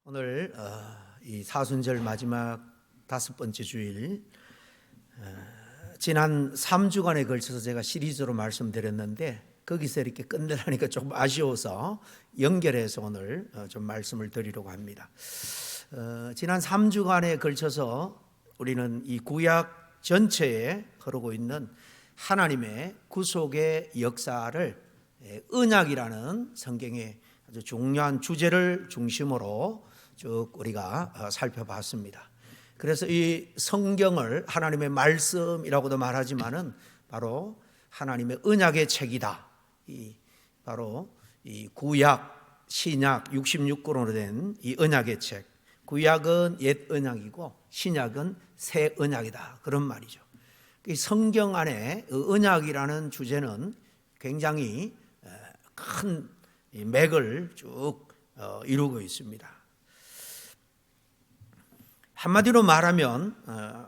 오늘 이 사순절 마지막 5번째 주일, 지난 3주간에 걸쳐서 제가 시리즈로 말씀드렸는데 거기서 이렇게 끝내려니까 조금 아쉬워서 연결해서 오늘 좀 말씀을 드리려고 합니다. 지난 3주간에 걸쳐서 우리는 이 구약 전체에 흐르고 있는 하나님의 구속의 역사를 언약이라는 성경의 아주 중요한 주제를 중심으로 쭉 우리가 살펴봤습니다. 그래서 이 성경을 하나님의 말씀이라고도 말하지만은 바로 하나님의 언약의 책이다. 바로 이 구약, 신약 66권으로 된 이 언약의 책. 구약은 옛 언약이고 신약은 새 언약이다. 그런 말이죠. 이 성경 안에 언약이라는 주제는 굉장히 큰 맥을 쭉 이루고 있습니다. 한마디로 말하면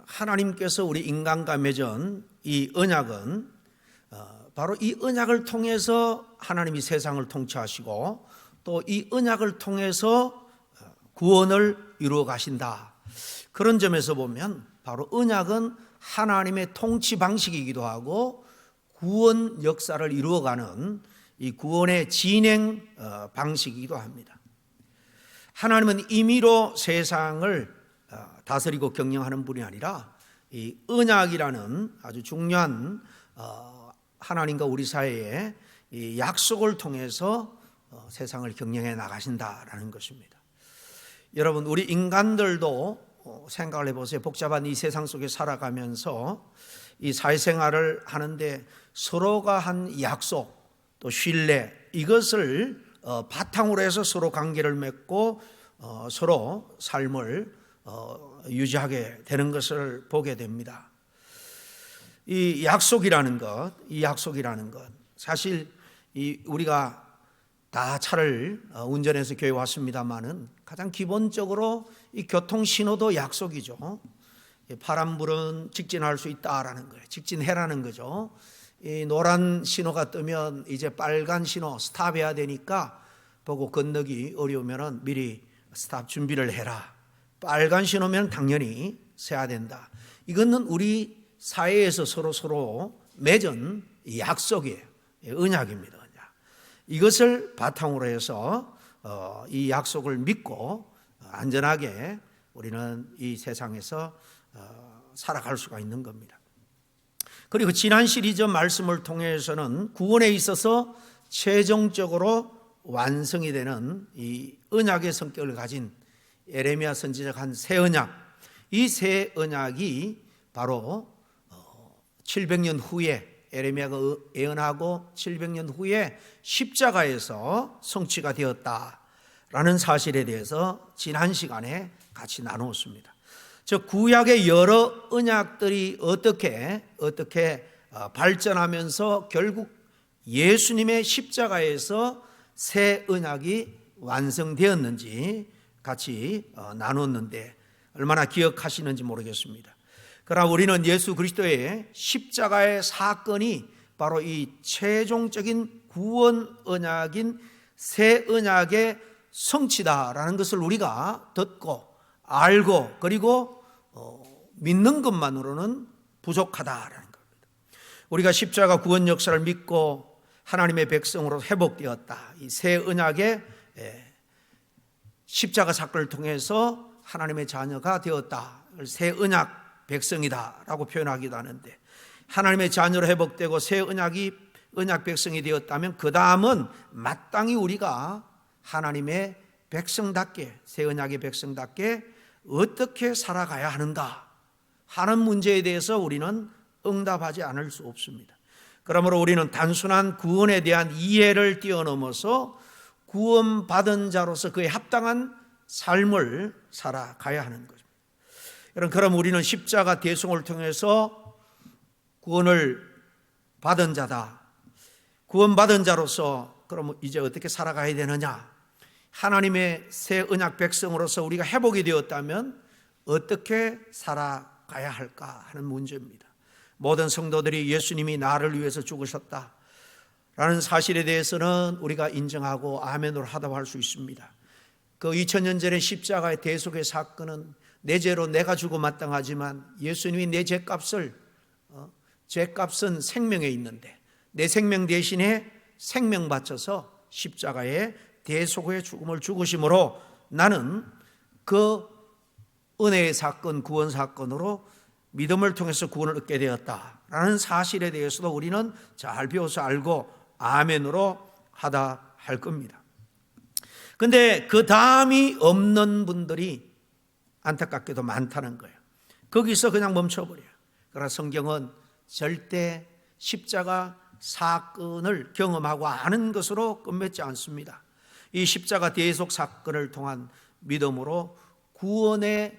하나님께서 우리 인간과 맺은 이 언약은 바로 이 언약을 통해서 하나님이 세상을 통치하시고 또 이 언약을 통해서 구원을 이루어 가신다. 그런 점에서 보면 바로 언약은 하나님의 통치 방식이기도 하고 구원 역사를 이루어가는 이 구원의 진행 방식이기도 합니다. 하나님은 임의로 세상을 다스리고 경영하는 분이 아니라 이 언약이라는 아주 중요한 하나님과 우리 사이의 이 약속을 통해서 세상을 경영해 나가신다라는 것입니다. 여러분, 우리 인간들도 생각을 해보세요. 복잡한 이 세상 속에 살아가면서 이 사회생활을 하는데 서로가 한 약속 또 신뢰, 이것을 바탕으로 해서 서로 관계를 맺고 서로 삶을 유지하게 되는 것을 보게 됩니다. 이 약속이라는 것, 사실 우리가 다 차를 운전해서 교회 왔습니다만은 가장 기본적으로 이 교통 신호도 약속이죠. 파란불은 직진할 수 있다라는 거예요. 직진해라는 거죠. 이 노란 신호가 뜨면 이제 빨간 신호 스탑해야 되니까 보고 건너기 어려우면 미리 스탑 준비를 해라. 빨간 신호면 당연히 서야 된다. 이거는 우리 사회에서 서로 맺은 약속이에요. 언약입니다. 이것을 바탕으로 해서 이 약속을 믿고 안전하게 우리는 이 세상에서 살아갈 수가 있는 겁니다. 그리고 지난 시리즈 말씀을 통해서는 구원에 있어서 최종적으로 완성이 되는 이 언약의 성격을 가진 예레미야 선지자가 한 새 언약, 이 새 언약이 바로 700년 후에 예레미야가 예언하고 700년 후에 십자가에서 성취가 되었다라는 사실에 대해서 지난 시간에 같이 나누었습니다. 즉 구약의 여러 언약들이 어떻게 발전하면서 결국 예수님의 십자가에서 새 언약이 완성되었는지 같이 나눴는데 얼마나 기억하시는지 모르겠습니다. 그러나 우리는 예수 그리스도의 십자가의 사건이 바로 이 최종적인 구원 언약인 새 언약의 성취다라는 것을 우리가 듣고 알고 그리고 믿는 것만으로는 부족하다라는 겁니다. 우리가 십자가 구원 역사를 믿고 하나님의 백성으로 회복되었다. 이 새 언약의 십자가 사건을 통해서 하나님의 자녀가 되었다. 새 언약 백성이다라고 표현하기도 하는데 하나님의 자녀로 회복되고 새 언약 백성이 되었다면 그 다음은 마땅히 우리가 하나님의 백성답게 새 언약의 백성답게 어떻게 살아가야 하는가 하는 문제에 대해서 우리는 응답하지 않을 수 없습니다. 그러므로 우리는 단순한 구원에 대한 이해를 뛰어넘어서 구원받은 자로서 그에 합당한 삶을 살아가야 하는 거죠. 여러분, 그럼 우리는 십자가 대속을 통해서 구원을 받은 자다. 구원받은 자로서 그럼 이제 어떻게 살아가야 되느냐? 하나님의 새 언약 백성으로서 우리가 회복이 되었다면 어떻게 살아가야 할까 하는 문제입니다. 모든 성도들이 예수님이 나를 위해서 죽으셨다라는 사실에 대해서는 우리가 인정하고 아멘으로 하다고 할 수 있습니다. 그 2000년 전의 십자가의 대속의 사건은 내 죄로 내가 주고 마땅하지만 예수님이 내 죄값은 생명에 있는데 내 생명 대신에 생명 바쳐서 십자가의 대속의 죽음을 죽으심으로 나는 그 은혜의 사건, 구원 사건으로 믿음을 통해서 구원을 얻게 되었다라는 사실에 대해서도 우리는 잘 배워서 알고 아멘으로 하다 할 겁니다. 근데 그 다음이 없는 분들이 안타깝게도 많다는 거예요. 거기서 그냥 멈춰버려요. 그러나 성경은 절대 십자가 사건을 경험하고 아는 것으로 끝맺지 않습니다. 이 십자가 대속 사건을 통한 믿음으로 구원의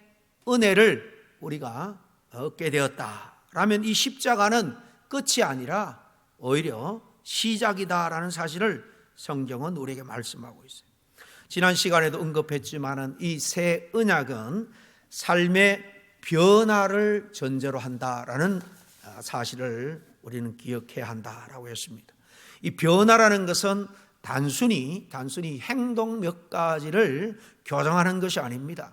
은혜를 우리가 얻게 되었다라면 이 십자가는 끝이 아니라 오히려 시작이다라는 사실을 성경은 우리에게 말씀하고 있어요. 지난 시간에도 언급했지만은 이 새 언약은 삶의 변화를 전제로 한다라는 사실을 우리는 기억해야 한다라고 했습니다. 이 변화라는 것은 단순히 행동 몇 가지를 교정하는 것이 아닙니다.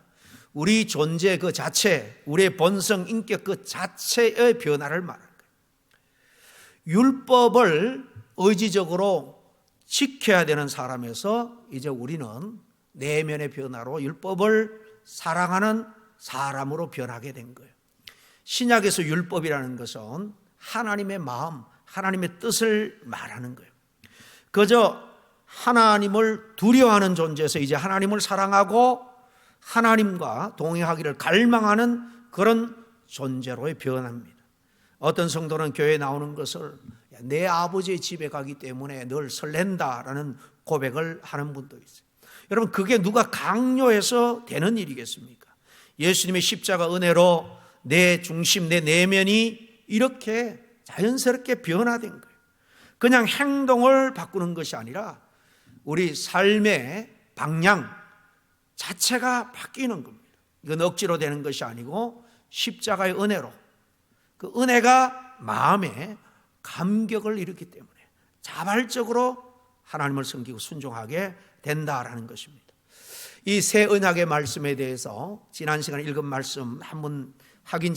우리 존재 그 자체, 우리의 본성, 인격 그 자체의 변화를 말하는 거예요. 율법을 의지적으로 지켜야 되는 사람에서 이제 우리는 내면의 변화로 율법을 사랑하는 사람으로 변하게 된 거예요. 신약에서 율법이라는 것은 하나님의 마음, 하나님의 뜻을 말하는 거예요. 그저 하나님을 두려워하는 존재에서 이제 하나님을 사랑하고 하나님과 동행하기를 갈망하는 그런 존재로의 변화입니다. 어떤 성도는 교회에 나오는 것을 내 아버지의 집에 가기 때문에 늘 설렌다라는 고백을 하는 분도 있어요. 여러분, 그게 누가 강요해서 되는 일이겠습니까? 예수님의 십자가 은혜로 내 중심, 내 내면이 이렇게 자연스럽게 변화된 거예요. 그냥 행동을 바꾸는 것이 아니라 우리 삶의 방향 자체가 바뀌는 겁니다. 이건 억지로 되는 것이 아니고 십자가의 은혜로, 그 은혜가 마음에 감격을 일으키기 때문에 자발적으로 하나님을 섬기고 순종하게 된다라는 것입니다. 이 새 언약의 말씀에 대해서 지난 시간에 읽은 말씀 한번 확인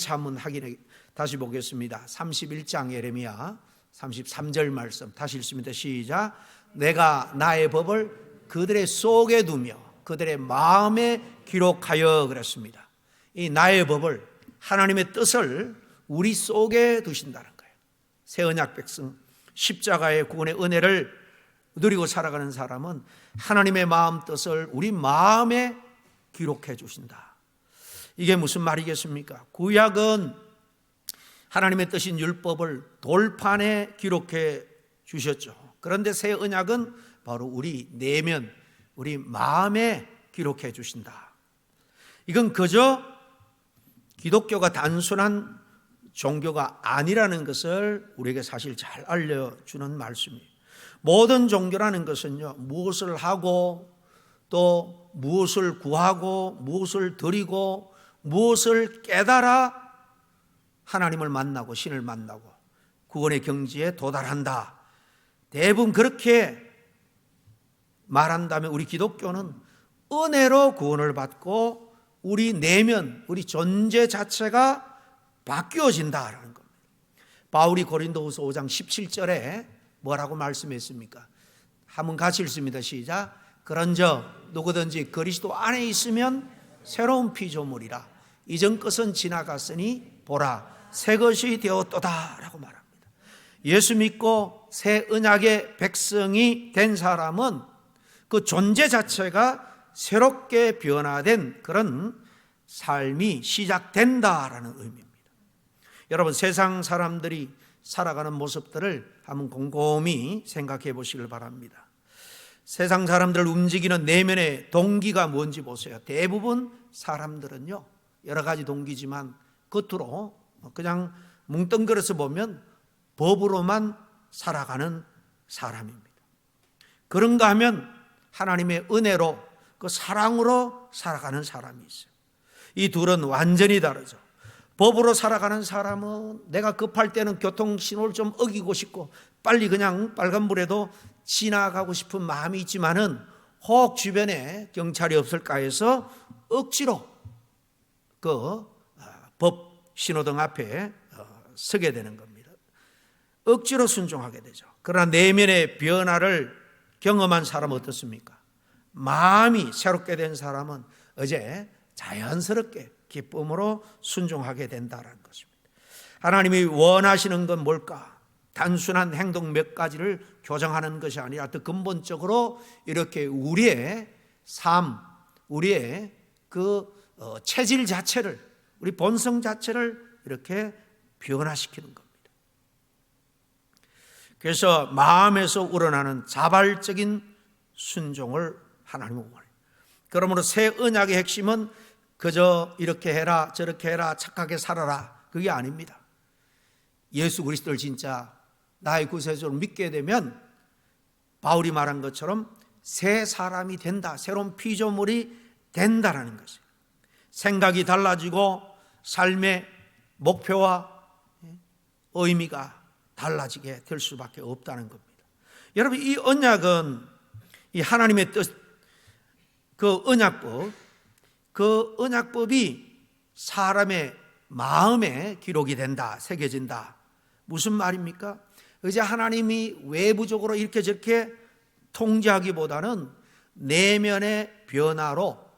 다시 보겠습니다. 31장 예레미야 33절 말씀 다시 읽습니다. 시작. 내가 나의 법을 그들의 속에 두며 그들의 마음에 기록하여 그랬습니다. 이 나의 법을, 하나님의 뜻을 우리 속에 두신다는 거예요. 새 언약 백성, 십자가의 구원의 은혜를 누리고 살아가는 사람은 하나님의 마음 뜻을 우리 마음에 기록해 주신다. 이게 무슨 말이겠습니까? 구약은 하나님의 뜻인 율법을 돌판에 기록해 주셨죠. 그런데 새 언약은 바로 우리 내면, 우리 마음에 기록해 주신다. 이건 그저 기독교가 단순한 종교가 아니라는 것을 우리에게 사실 잘 알려주는 말씀이에요. 모든 종교라는 것은요, 무엇을 하고 또 무엇을 구하고 무엇을 드리고 무엇을 깨달아 하나님을 만나고 신을 만나고 구원의 경지에 도달한다. 대부분 그렇게 말한다면 우리 기독교는 은혜로 구원을 받고 우리 내면, 우리 존재 자체가 바뀌어진다라는 겁니다. 바울이 고린도후서 5장 17절에 뭐라고 말씀했습니까? 한번 같이 읽습니다. 시작. 그런즉 누구든지 그리스도 안에 있으면 새로운 피조물이라. 이전 것은 지나갔으니 보라 새 것이 되었도다 라고 말합니다. 예수 믿고 새 언약의 백성이 된 사람은 그 존재 자체가 새롭게 변화된 그런 삶이 시작된다라는 의미입니다. 여러분, 세상 사람들이 살아가는 모습들을 한번 곰곰이 생각해 보시길 바랍니다. 세상 사람들을 움직이는 내면의 동기가 뭔지 보세요. 대부분 사람들은요, 여러 가지 동기지만 겉으로 그냥 뭉뚱그려서 보면 법으로만 살아가는 사람입니다. 그런가 하면 하나님의 은혜로, 그 사랑으로 살아가는 사람이 있어요. 이 둘은 완전히 다르죠. 법으로 살아가는 사람은 내가 급할 때는 교통신호를 좀 어기고 싶고 빨리 그냥 빨간불에도 지나가고 싶은 마음이 있지만은 혹 주변에 경찰이 없을까 해서 억지로 그 법 신호등 앞에 서게 되는 겁니다. 억지로 순종하게 되죠. 그러나 내면의 변화를 경험한 사람은 어떻습니까? 마음이 새롭게 된 사람은 어제 자연스럽게 기쁨으로 순종하게 된다는 것입니다. 하나님이 원하시는 건 뭘까? 단순한 행동 몇 가지를 교정하는 것이 아니라 더 근본적으로 이렇게 우리의 삶, 우리의 그 체질 자체를, 우리 본성 자체를 이렇게 변화시키는 겁니다. 그래서 마음에서 우러나는 자발적인 순종을 하나님은 원해요. 그러므로 새 언약의 핵심은 그저 이렇게 해라 저렇게 해라 착하게 살아라 그게 아닙니다. 예수 그리스도를 진짜 나의 구세주로 믿게 되면 바울이 말한 것처럼 새 사람이 된다, 새로운 피조물이 된다라는 것이에요. 생각이 달라지고 삶의 목표와 의미가 달라지게 될 수밖에 없다는 겁니다. 여러분, 이 언약은 이 하나님의 뜻, 그 언약법이 사람의 마음에 기록이 된다, 새겨진다. 무슨 말입니까? 이제 하나님이 외부적으로 이렇게 저렇게 통제하기보다는 내면의 변화로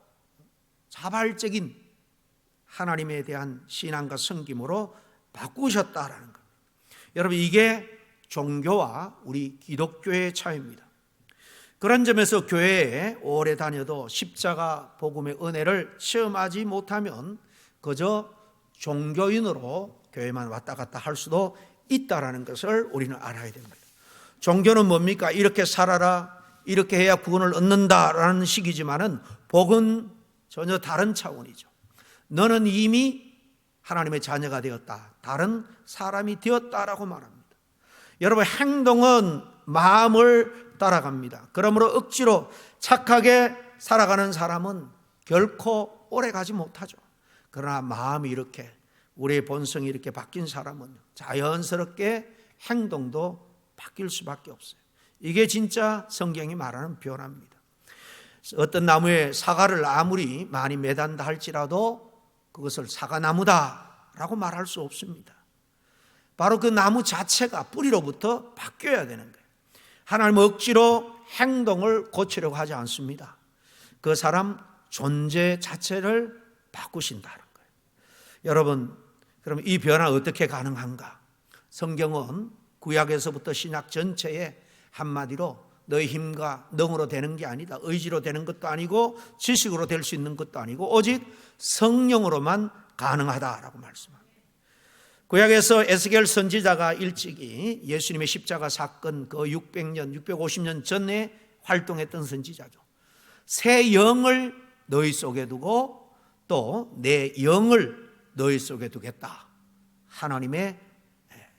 자발적인 하나님에 대한 신앙과 섬김으로 바꾸셨다라는 겁니다. 여러분, 이게 종교와 우리 기독교의 차이입니다. 그런 점에서 교회에 오래 다녀도 십자가 복음의 은혜를 체험하지 못하면 그저 종교인으로 교회만 왔다 갔다 할 수도 있다라는 것을 우리는 알아야 됩니다. 종교는 뭡니까? 이렇게 살아라, 이렇게 해야 구원을 얻는다라는 식이지만은 복은 전혀 다른 차원이죠. 너는 이미 하나님의 자녀가 되었다, 다른 사람이 되었다라고 말합니다. 여러분, 행동은 마음을 따라갑니다. 그러므로 억지로 착하게 살아가는 사람은 결코 오래 가지 못하죠. 그러나 마음이 이렇게, 우리의 본성이 이렇게 바뀐 사람은 자연스럽게 행동도 바뀔 수밖에 없어요. 이게 진짜 성경이 말하는 변화입니다. 어떤 나무에 사과를 아무리 많이 매단다 할지라도 그것을 사과나무다라고 말할 수 없습니다. 바로 그 나무 자체가 뿌리로부터 바뀌어야 되는 거예요. 하나님은 억지로 행동을 고치려고 하지 않습니다. 그 사람 존재 자체를 바꾸신다는 거예요. 여러분, 그럼 이 변화 어떻게 가능한가? 성경은 구약에서부터 신약 전체에 한마디로 너의 힘과 능으로 되는 게 아니다, 의지로 되는 것도 아니고 지식으로 될 수 있는 것도 아니고 오직 성령으로만 가능하다라고 말씀합니다. 구약에서 에스겔 선지자가 일찍이 예수님의 십자가 사건 그 600년, 650년 전에 활동했던 선지자죠. 새 영을 너희 속에 두고 또 내 영을 너희 속에 두겠다, 하나님의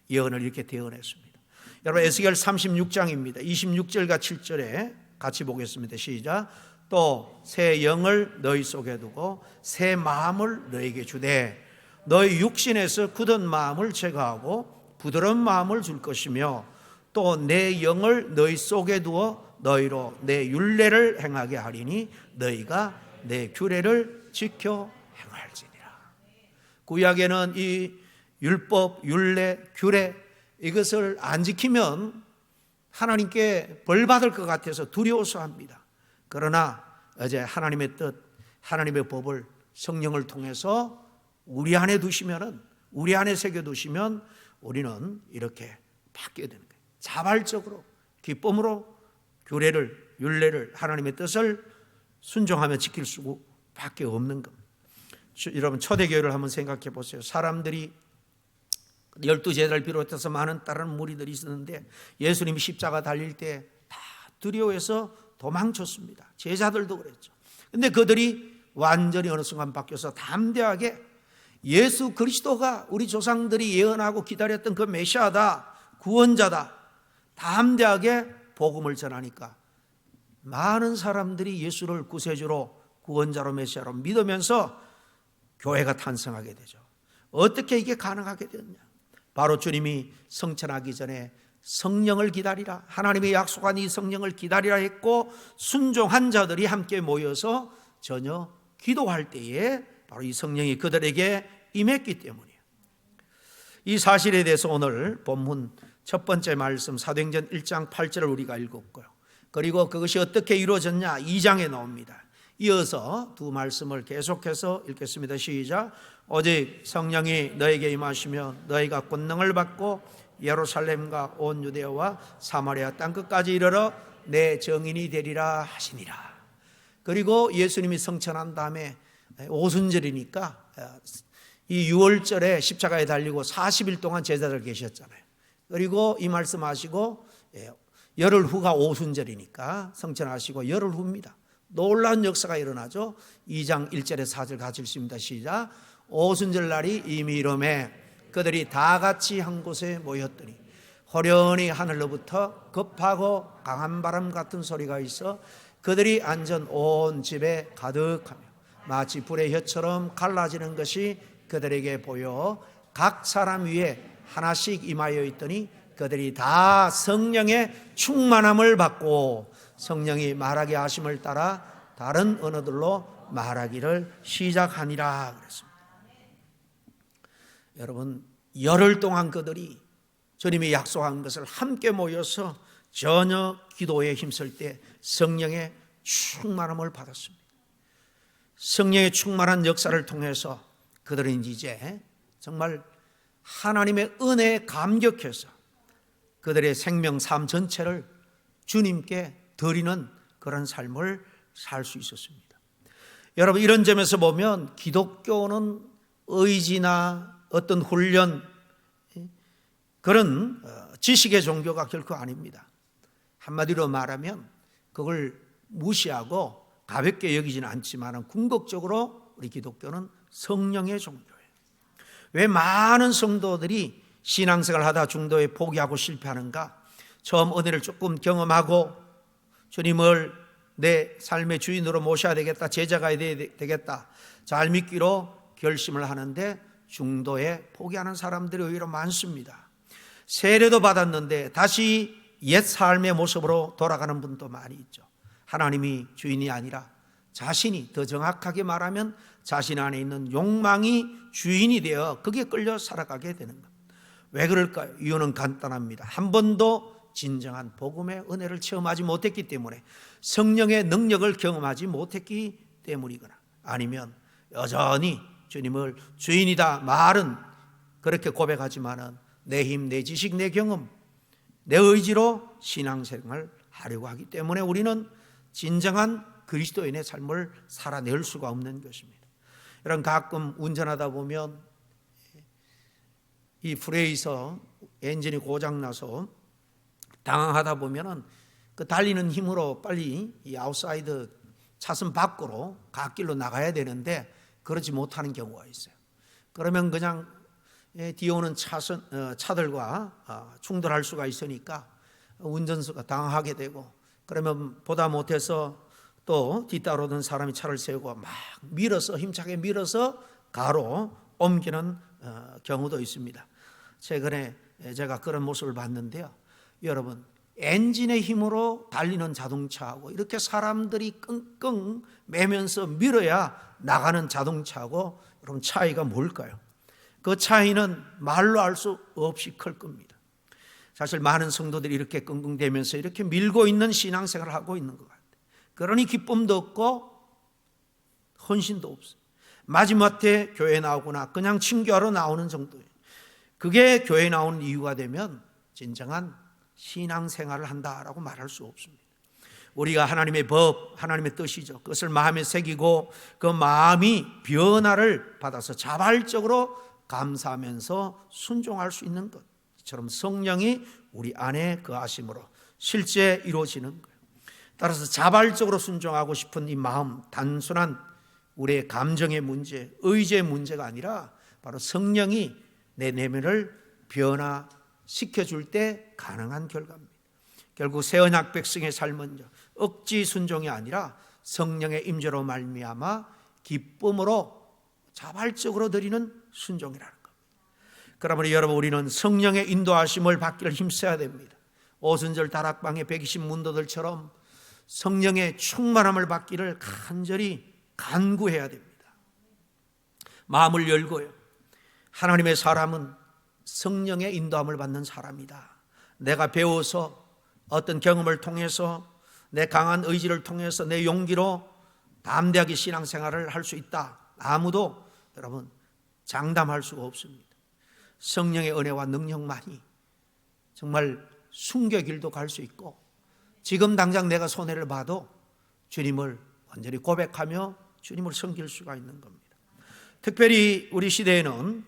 예언을 이렇게 대언했습니다. 여러분, 에스겔 36장입니다. 26절과 7절에 같이 보겠습니다. 시작. 또 새 영을 너희 속에 두고 새 마음을 너에게 주되 너희 육신에서 굳은 마음을 제거하고 부드러운 마음을 줄 것이며 또 내 영을 너희 속에 두어 너희로 내 율례를 행하게 하리니 너희가 내 규례를 지켜 행할지니라. 구약에는 이 율법, 율례, 규례 이것을 안 지키면 하나님께 벌 받을 것 같아서 두려워서 합니다. 그러나 이제 하나님의 뜻, 하나님의 법을 성령을 통해서 우리 안에 두시면은, 우리 안에 새겨 두시면 우리는 이렇게 바뀌게 되는 거예요. 자발적으로 기쁨으로 규례를, 율례를, 하나님의 뜻을 순종하며 지킬 수밖에 없는 겁니다. 여러분, 초대교회를 한번 생각해 보세요. 사람들이 12제자를 비롯해서 많은 다른 무리들이 있었는데 예수님이 십자가 달릴 때 다 두려워해서 도망쳤습니다. 제자들도 그랬죠. 근데 그들이 완전히 어느 순간 바뀌어서 담대하게 예수 그리스도가 우리 조상들이 예언하고 기다렸던 그 메시아다, 구원자다, 담대하게 복음을 전하니까 많은 사람들이 예수를 구세주로, 구원자로, 메시아로 믿으면서 교회가 탄생하게 되죠. 어떻게 이게 가능하게 되었냐? 바로 주님이 성천하기 전에 성령을 기다리라. 하나님의 약속한 이 성령을 기다리라 했고 순종한 자들이 함께 모여서 전혀 기도할 때에 바로 이 성령이 그들에게 임했기 때문이에요. 이 사실에 대해서 오늘 본문 첫 번째 말씀 사도행전 1장 8절을 우리가 읽었고요. 그리고 그것이 어떻게 이루어졌냐 2장에 나옵니다. 이어서 두 말씀을 계속해서 읽겠습니다. 시작. 오직 성령이 너에게 임하시면 너희가 권능을 받고 예루살렘과 온 유대와 사마리아 땅끝까지 이르러 내 증인이 되리라 하시니라. 그리고 예수님이 성천한 다음에 오순절이니까 이 6월절에 십자가에 달리고 40일 동안 제자들 계셨잖아요. 그리고 이 말씀하시고 열흘 후가 오순절이니까 성천하시고 열흘 후입니다. 놀라운 역사가 일어나죠. 2장 1절에 4절 같이 읽습니다. 시작. 오순절 날이 이미 이름에 그들이 다 같이 한 곳에 모였더니 호련히 하늘로부터 급하고 강한 바람 같은 소리가 있어 그들이 앉은 온 집에 가득하며 마치 불의 혀처럼 갈라지는 것이 그들에게 보여 각 사람 위에 하나씩 임하여 있더니 그들이 다 성령의 충만함을 받고 성령이 말하게 하심을 따라 다른 언어들로 말하기를 시작하니라 그랬습니다. 여러분, 열흘 동안 그들이 주님이 약속한 것을 함께 모여서 전혀 기도에 힘쓸 때 성령의 충만함을 받았습니다. 성령의 충만한 역사를 통해서 그들은 이제 정말 하나님의 은혜에 감격해서 그들의 생명 삶 전체를 주님께 드리는 그런 삶을 살 수 있었습니다. 여러분, 이런 점에서 보면 기독교는 의지나 어떤 훈련, 그런 지식의 종교가 결코 아닙니다. 한마디로 말하면 그걸 무시하고 가볍게 여기지는 않지만 궁극적으로 우리 기독교는 성령의 종교예요. 왜 많은 성도들이 신앙생활을 하다 중도에 포기하고 실패하는가? 처음 은혜를 조금 경험하고 주님을 내 삶의 주인으로 모셔야 되겠다, 제자가 되겠다, 잘 믿기로 결심을 하는데 중도에 포기하는 사람들이 오히려 많습니다. 세례도 받았는데 다시 옛 삶의 모습으로 돌아가는 분도 많이 있죠. 하나님이 주인이 아니라 자신이, 더 정확하게 말하면 자신 안에 있는 욕망이 주인이 되어 거기에 끌려 살아가게 되는 것. 왜 그럴까요? 이유는 간단합니다. 한 번도 진정한 복음의 은혜를 체험하지 못했기 때문에, 성령의 능력을 경험하지 못했기 때문이거나, 아니면 여전히 주님을 주인이다 말은 그렇게 고백하지만은 내 힘, 내 지식, 내 경험, 내 의지로 신앙생활을 하려고 하기 때문에 우리는 진정한 그리스도인의 삶을 살아낼 수가 없는 것입니다. 여러분, 가끔 운전하다 보면 이 브레이서 엔진이 고장나서 당황하다 보면은 그 달리는 힘으로 빨리 이 아웃사이드 차선 밖으로 갓길로 나가야 되는데 그러지 못하는 경우가 있어요. 그러면 그냥 뒤에 오는 차들과 충돌할 수가 있으니까 운전수가 당황하게 되고, 그러면 보다 못해서 또 뒤따르던 사람이 차를 세우고 막 밀어서, 힘차게 밀어서 가로 옮기는 경우도 있습니다. 최근에 제가 그런 모습을 봤는데요. 여러분, 엔진의 힘으로 달리는 자동차하고 이렇게 사람들이 끙끙 매면서 밀어야 나가는 자동차하고 여러분 차이가 뭘까요? 그 차이는 말로 알 수 없이 클 겁니다. 사실 많은 성도들이 이렇게 끙끙대면서 이렇게 밀고 있는 신앙생활을 하고 있는 것 같아요. 그러니 기쁨도 없고 헌신도 없어요. 마지막에 교회에 나오거나 그냥 친교하러 나오는 정도예요. 그게 교회에 나오는 이유가 되면 진정한 신앙생활을 한다라고 말할 수 없습니다. 우리가 하나님의 법, 하나님의 뜻이죠. 그것을 마음에 새기고 그 마음이 변화를 받아서 자발적으로 감사하면서 순종할 수 있는 것처럼 성령이 우리 안에 거하심으로 실제 이루어지는 거예요. 따라서 자발적으로 순종하고 싶은 이 마음, 단순한 우리의 감정의 문제, 의지의 문제가 아니라 바로 성령이 내 내면을 변화시켜줄 때 가능한 결과입니다. 결국 새 언약 백성의 삶은 억지 순종이 아니라 성령의 임재로 말미암아 기쁨으로 자발적으로 드리는 순종이라는 겁니다. 그러므로 여러분, 우리는 성령의 인도하심을 받기를 힘써야 됩니다. 오순절 다락방의 120문도들처럼 성령의 충만함을 받기를 간절히 간구해야 됩니다. 마음을 열고요. 하나님의 사람은 성령의 인도함을 받는 사람이다. 내가 배워서 어떤 경험을 통해서 내 강한 의지를 통해서 내 용기로 담대하게 신앙생활을 할 수 있다. 아무도 여러분 장담할 수가 없습니다. 성령의 은혜와 능력만이 정말 순교의 길도 갈 수 있고, 지금 당장 내가 손해를 봐도 주님을 완전히 고백하며 주님을 섬길 수가 있는 겁니다. 특별히 우리 시대에는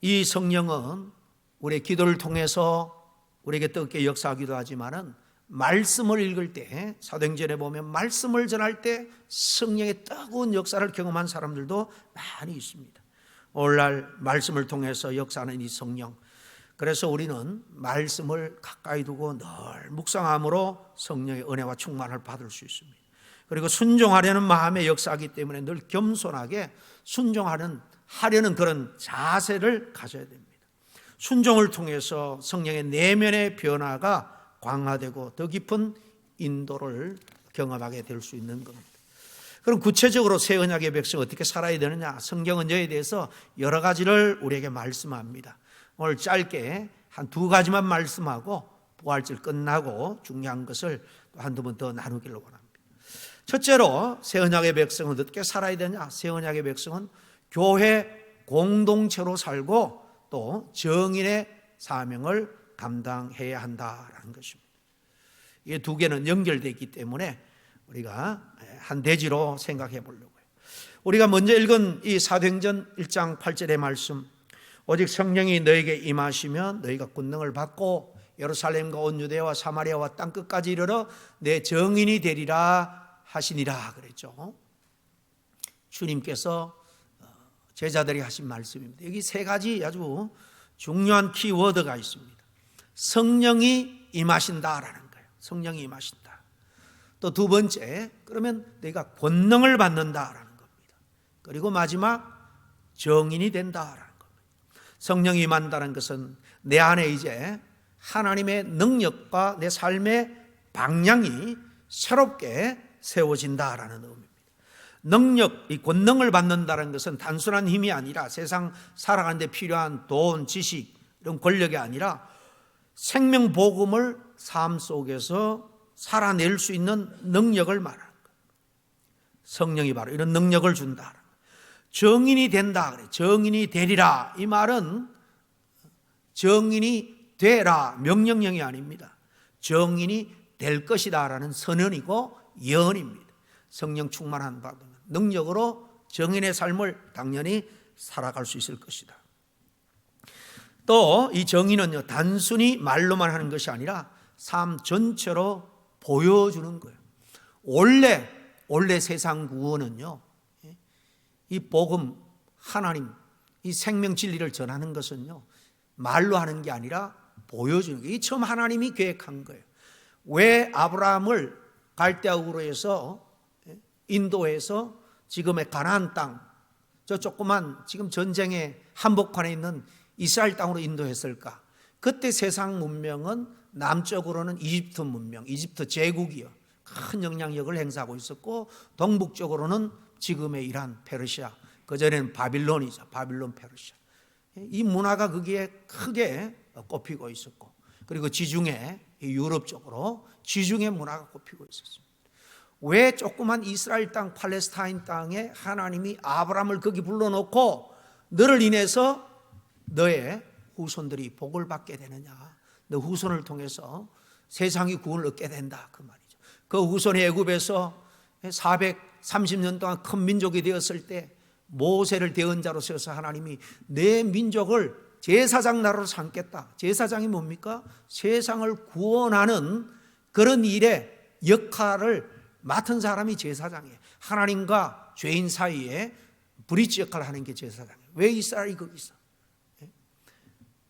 이 성령은 우리의 기도를 통해서 우리에게 뜨겁게 역사하기도 하지만은 말씀을 읽을 때, 사도행전에 보면 말씀을 전할 때 성령의 뜨거운 역사를 경험한 사람들도 많이 있습니다. 오늘날 말씀을 통해서 역사하는 이 성령, 그래서 우리는 말씀을 가까이 두고 늘 묵상함으로 성령의 은혜와 충만을 받을 수 있습니다. 그리고 순종하려는 마음의 역사이기 때문에 늘 겸손하게 순종하려는 그런 자세를 가져야 됩니다. 순종을 통해서 성령의 내면의 변화가 강화되고 더 깊은 인도를 경험하게 될 수 있는 겁니다. 그럼 구체적으로 새 언약의 백성 어떻게 살아야 되느냐? 성경은 여기에 대해서 여러 가지를 우리에게 말씀합니다. 오늘 짧게 한 두 가지만 말씀하고 부활절 끝나고 중요한 것을 한두 번 더 나누기를 원합니다. 첫째로 새 언약의 백성은 어떻게 살아야 되냐? 새 언약의 백성은 교회 공동체로 살고 또 정인의 사명을 감당해야 한다라는 것입니다. 이 두 개는 연결되어 있기 때문에 우리가 한 대지로 생각해 보려고요. 우리가 먼저 읽은 이 사도행전 1장 8절의 말씀, 오직 성령이 너에게 임하시면 너희가 권능을 받고 예루살렘과 온 유대와 사마리아와 땅끝까지 이르러 내 정인이 되리라 하시니라 그랬죠. 주님께서 제자들이 하신 말씀입니다. 여기 세 가지 아주 중요한 키워드가 있습니다. 성령이 임하신다라는 거예요. 성령이 임하신다. 또 두 번째, 그러면 너희가 권능을 받는다라는 겁니다. 그리고 마지막, 정인이 된다라는 겁니다. 성령이 임한다는 것은 내 안에 이제 하나님의 능력과 내 삶의 방향이 새롭게 세워진다라는 의미입니다. 능력, 이 권능을 받는다는 것은 단순한 힘이 아니라 세상 살아가는 데 필요한 돈, 지식, 이런 권력이 아니라 생명 복음을 삶 속에서 살아낼 수 있는 능력을 말하는 거예요. 성령이 바로 이런 능력을 준다. 정인이 된다 그래. 정인이 되리라. 이 말은 정인이 되라 명령형이 아닙니다. 정인이 될 것이다라는 선언이고 예언입니다. 성령 충만한 받으면 능력으로 정인의 삶을 당연히 살아갈 수 있을 것이다. 또 이 정인은요, 단순히 말로만 하는 것이 아니라 삶 전체로 보여주는 거예요. 원래 세상 구원은요, 이 복음, 하나님, 이 생명 진리를 전하는 것은요, 말로 하는 게 아니라 보여주는 거예요. 이 처음 하나님이 계획한 거예요. 왜 아브라함을 갈대아우로 해서 인도해서 지금의 가나안 땅, 저 조그만 지금 전쟁의 한복판에 있는 이스라엘 땅으로 인도했을까? 그때 세상 문명은 남쪽으로는 이집트 문명, 이집트 제국이요, 큰 영향력을 행사하고 있었고, 동북쪽으로는 지금의 이란, 페르시아, 그전에는 바빌론이죠. 바빌론, 페르시아. 이 문화가 거기에 크게 꼽히고 있었고, 그리고 지중해, 유럽 쪽으로 지중해 문화가 꼽히고 있었습니다. 왜 조그만 이스라엘 땅, 팔레스타인 땅에 하나님이 아브라함을 거기 불러놓고 너를 인해서 너의 후손들이 복을 받게 되느냐, 너 후손을 통해서 세상이 구원을 얻게 된다, 그 말이죠. 그 후손이 애굽에서 430년 동안 큰 민족이 되었을 때 모세를 대언자로 세워서 하나님이 내 민족을 제사장 나라로 삼겠다. 제사장이 뭡니까? 세상을 구원하는 그런 일의 역할을 맡은 사람이 제사장이에요. 하나님과 죄인 사이에 브리지 역할을 하는 게 제사장이에요. 왜 이스라엘이 거기 있어?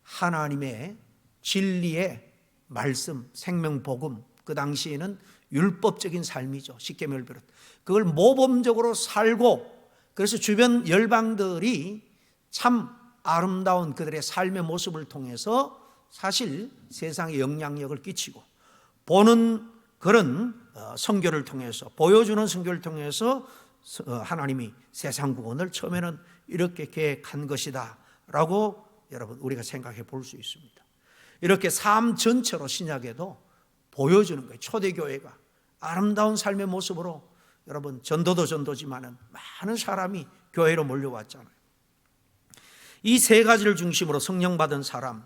하나님의 진리의 말씀, 생명 복음, 그 당시에는 율법적인 삶이죠. 십계명을 비롯 그걸 모범적으로 살고, 그래서 주변 열방들이 참 아름다운 그들의 삶의 모습을 통해서 사실 세상에 영향력을 끼치고, 보는 그런 선교를 통해서, 보여주는 선교를 통해서 하나님이 세상 구원을 처음에는 이렇게 계획한 것이다 라고 여러분 우리가 생각해 볼 수 있습니다. 이렇게 삶 전체로 신약에도 보여주는 거예요. 초대교회가 아름다운 삶의 모습으로, 여러분 전도도 전도지만은 많은 사람이 교회로 몰려왔잖아요. 이 세 가지를 중심으로 성령 받은 사람,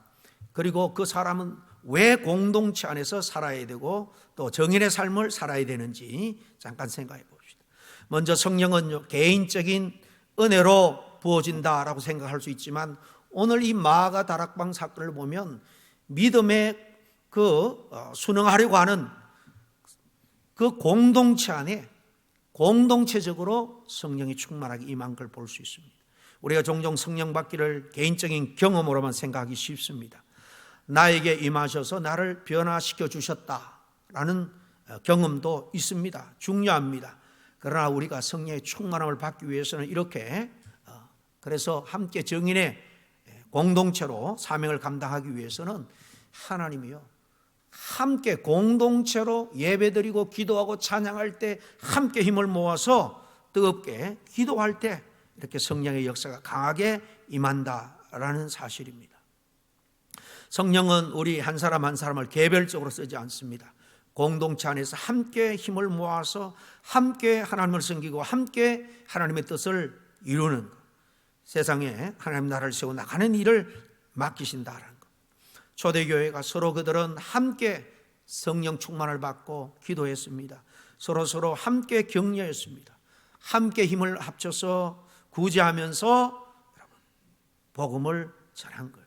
그리고 그 사람은 왜 공동체 안에서 살아야 되고 또 정인의 삶을 살아야 되는지 잠깐 생각해 봅시다. 먼저 성령은 개인적인 은혜로 부어진다라고 생각할 수 있지만, 오늘 이 마가 다락방 사건을 보면 믿음에 순응하려고 하는 그 공동체 안에 공동체적으로 성령이 충만하게 임한 걸 볼 수 있습니다. 우리가 종종 성령 받기를 개인적인 경험으로만 생각하기 쉽습니다. 나에게 임하셔서 나를 변화시켜 주셨다라는 경험도 있습니다. 중요합니다. 그러나 우리가 성령의 충만함을 받기 위해서는 이렇게 그래서 함께 정인의 공동체로 사명을 감당하기 위해서는 하나님이요, 함께 공동체로 예배드리고 기도하고 찬양할 때 함께 힘을 모아서 뜨겁게 기도할 때 이렇게 성령의 역사가 강하게 임한다라는 사실입니다. 성령은 우리 한 사람 한 사람을 개별적으로 쓰지 않습니다. 공동체 안에서 함께 힘을 모아서 함께 하나님을 섬기고 함께 하나님의 뜻을 이루는 것, 세상에 하나님 나라를 세워 나가는 일을 맡기신다라는 것. 초대교회가 서로 그들은 함께 성령 충만을 받고 기도했습니다. 서로 함께 격려했습니다. 함께 힘을 합쳐서 구제하면서 복음을 전한 거예요.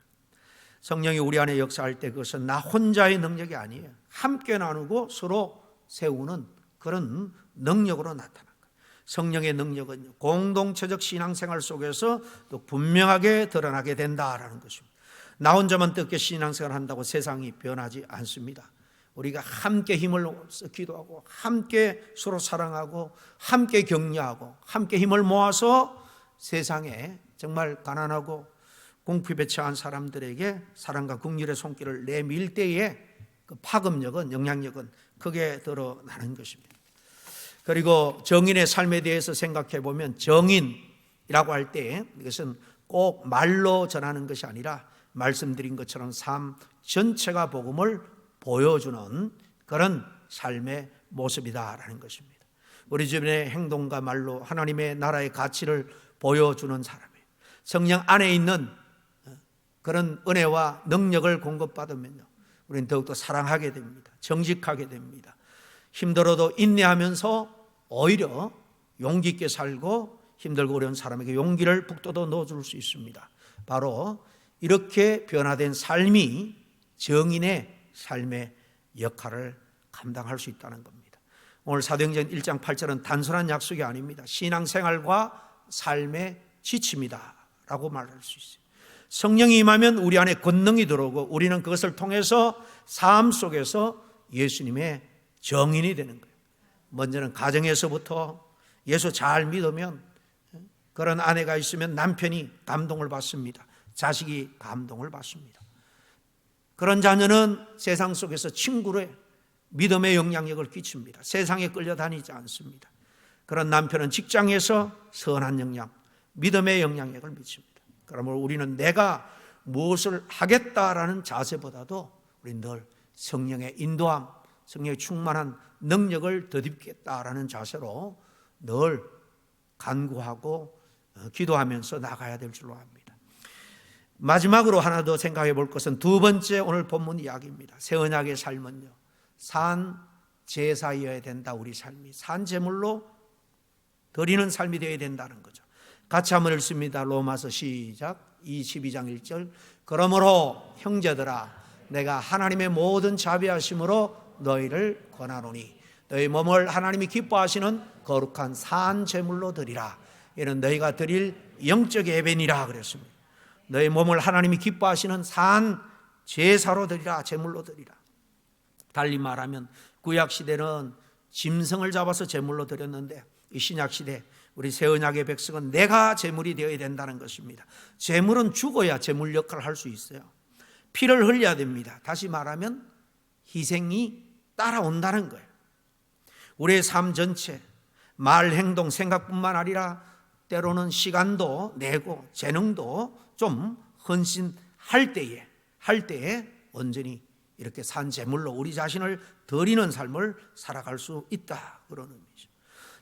성령이 우리 안에 역사할 때 그것은 나 혼자의 능력이 아니에요. 함께 나누고 서로 세우는 그런 능력으로 나타난 거예요. 성령의 능력은 공동체적 신앙생활 속에서 또 분명하게 드러나게 된다라는 것입니다. 나 혼자만 어떻게 신앙생활을 한다고 세상이 변하지 않습니다. 우리가 함께 힘을 써 기도하고 함께 서로 사랑하고 함께 격려하고 함께 힘을 모아서 세상에 정말 가난하고 궁핍에 처한 사람들에게 사랑과 긍휼의 손길을 내밀 때에 그 파급력은, 영향력은 크게 드러나는 것입니다. 그리고 정인의 삶에 대해서 생각해 보면, 정인이라고 할 때 이것은 꼭 말로 전하는 것이 아니라 말씀드린 것처럼 삶 전체가 복음을 보여주는 그런 삶의 모습이다라는 것입니다. 우리 주변의 행동과 말로 하나님의 나라의 가치를 보여주는 사람이에요. 성령 안에 있는 그런 은혜와 능력을 공급받으면요, 우리는 더욱더 사랑하게 됩니다. 정직하게 됩니다. 힘들어도 인내하면서 오히려 용기 있게 살고 힘들고 어려운 사람에게 용기를 북돋아 넣어줄 수 있습니다. 바로 이렇게 변화된 삶이 정인의 삶의 역할을 감당할 수 있다는 겁니다. 오늘 사도행전 1장 8절은 단순한 약속이 아닙니다. 신앙생활과 삶의 지침이다 라고 말할 수 있어요. 성령이 임하면 우리 안에 권능이 들어오고 우리는 그것을 통해서 삶 속에서 예수님의 정인이 되는 거예요. 먼저는 가정에서부터 예수 잘 믿으면, 그런 아내가 있으면 남편이 감동을 받습니다. 자식이 감동을 받습니다. 그런 자녀는 세상 속에서 친구의 믿음의 영향력을 끼칩니다. 세상에 끌려다니지 않습니다. 그런 남편은 직장에서 선한 영향, 믿음의 영향력을 미칩니다. 그러므로 우리는 내가 무엇을 하겠다라는 자세보다도 우리는 늘 성령의 인도함, 성령의 충만한 능력을 덧입겠다라는 자세로 늘 간구하고 기도하면서 나가야 될 줄로 압니다. 마지막으로 하나 더 생각해 볼 것은 두 번째 오늘 본문 이야기입니다. 새 언약의 삶은요, 산 제사여야 된다. 우리 삶이 산 제물로 드리는 삶이 되어야 된다는 거죠. 같이 한번 읽습니다. 로마서 시작. 22장 1절. 그러므로 형제들아, 내가 하나님의 모든 자비하심으로 너희를 권하노니 너희 몸을 하나님이 기뻐하시는 거룩한 산 제물로 드리라. 이는 너희가 드릴 영적 예배니라 그랬습니다. 너희 몸을 하나님이 기뻐하시는 산 제사로 드리라, 제물로 드리라. 달리 말하면 구약 시대는 짐승을 잡아서 제물로 드렸는데 이 신약 시대 우리 새 언약의 백성은 내가 제물이 되어야 된다는 것입니다. 제물은 죽어야 제물 역할을 할 수 있어요. 피를 흘려야 됩니다. 다시 말하면 희생이 따라온다는 거예요. 우리의 삶 전체, 말, 행동, 생각뿐만 아니라 때로는 시간도 내고 재능도 좀 헌신할 때에 온전히 이렇게 산 제물로 우리 자신을 드리는 삶을 살아갈 수 있다, 그런 의미죠.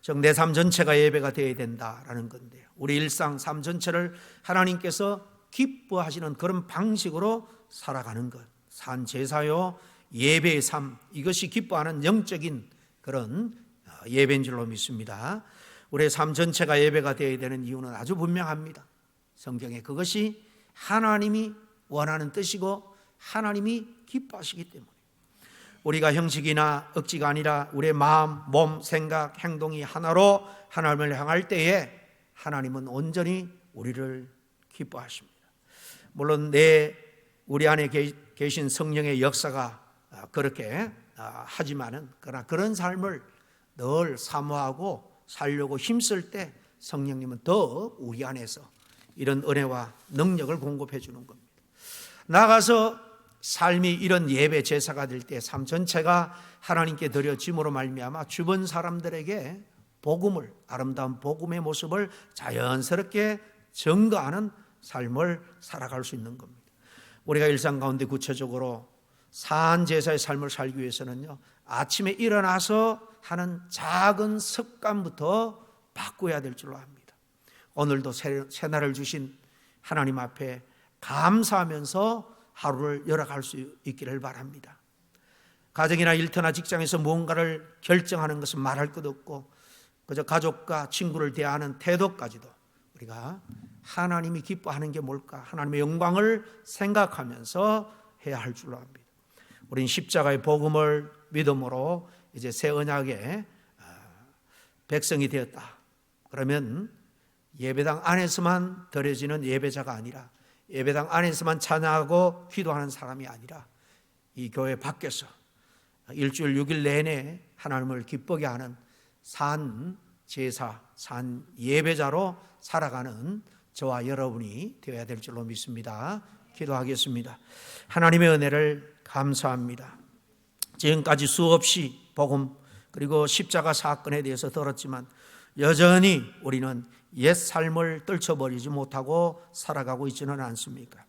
즉 내 삶 전체가 예배가 되어야 된다라는 건데요, 우리 일상 삶 전체를 하나님께서 기뻐하시는 그런 방식으로 살아가는 것, 산 제사요 예배의 삶, 이것이 기뻐하는 영적인 그런 예배인 줄로 믿습니다. 우리의 삶 전체가 예배가 되어야 되는 이유는 아주 분명합니다. 성경에 그것이 하나님이 원하는 뜻이고 하나님이 기뻐하시기 때문에, 우리가 형식이나 억지가 아니라 우리의 마음, 몸, 생각, 행동이 하나로 하나님을 향할 때에 하나님은 온전히 우리를 기뻐하십니다. 물론 우리 안에 계신 성령의 역사가 그렇게 하지만은, 그러나 그런 삶을 늘 사모하고 살려고 힘쓸 때 성령님은 더 우리 안에서 이런 은혜와 능력을 공급해 주는 겁니다. 나가서 삶이 이런 예배 제사가 될 때 삶 전체가 하나님께 드려짐으로 말미암아 주변 사람들에게 복음을, 아름다운 복음의 모습을 자연스럽게 증거하는 삶을 살아갈 수 있는 겁니다. 우리가 일상 가운데 구체적으로 산 제사의 삶을 살기 위해서는요, 아침에 일어나서 하는 작은 습관부터 바꿔야 될 줄로 압니다. 오늘도 새날을 주신 하나님 앞에 감사하면서 하루를 열어갈 수 있기를 바랍니다. 가정이나 일터나 직장에서 무언가를 결정하는 것은 말할 것 없고, 그저 가족과 친구를 대하는 태도까지도 우리가 하나님이 기뻐하는 게 뭘까, 하나님의 영광을 생각하면서 해야 할 줄로 압니다. 우린 십자가의 복음을 믿음으로 이제 새 언약의 백성이 되었다. 그러면 예배당 안에서만 드려지는 예배자가 아니라, 예배당 안에서만 찬양하고 기도하는 사람이 아니라, 이 교회 밖에서 일주일 6일 내내 하나님을 기쁘게 하는 산 제사, 산 예배자로 살아가는 저와 여러분이 되어야 될 줄로 믿습니다. 기도하겠습니다. 하나님의 은혜를 감사합니다. 지금까지 수없이 복음 그리고 십자가 사건에 대해서 들었지만 여전히 우리는 옛 삶을 떨쳐버리지 못하고 살아가고 있지는 않습니까?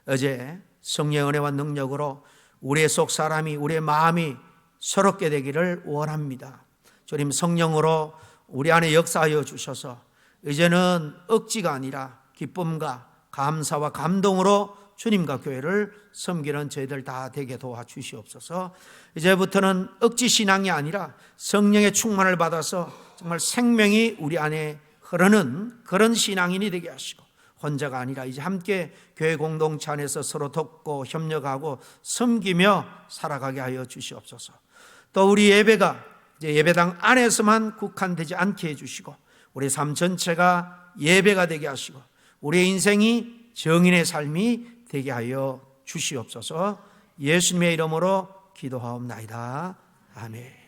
어제 성령의 은혜와 능력으로 우리의 속 사람이, 우리의 마음이 새롭게 되기를 원합니다. 주님, 성령으로 우리 안에 역사하여 주셔서 이제는 억지가 아니라 기쁨과 감사와 감동으로 주님과 교회를 섬기는 저희들 다 되게 도와주시옵소서. 이제부터는 억지 신앙이 아니라 성령의 충만을 받아서 정말 생명이 우리 안에 흐르는 그런 신앙인이 되게 하시고, 혼자가 아니라 이제 함께 교회 공동체 안에서 서로 돕고 협력하고 섬기며 살아가게 하여 주시옵소서. 또 우리 예배가 이제 예배당 안에서만 국한되지 않게 해주시고, 우리 삶 전체가 예배가 되게 하시고, 우리의 인생이 정인의 삶이 되게 하여 주시옵소서. 예수님의 이름으로 기도하옵나이다. 아멘.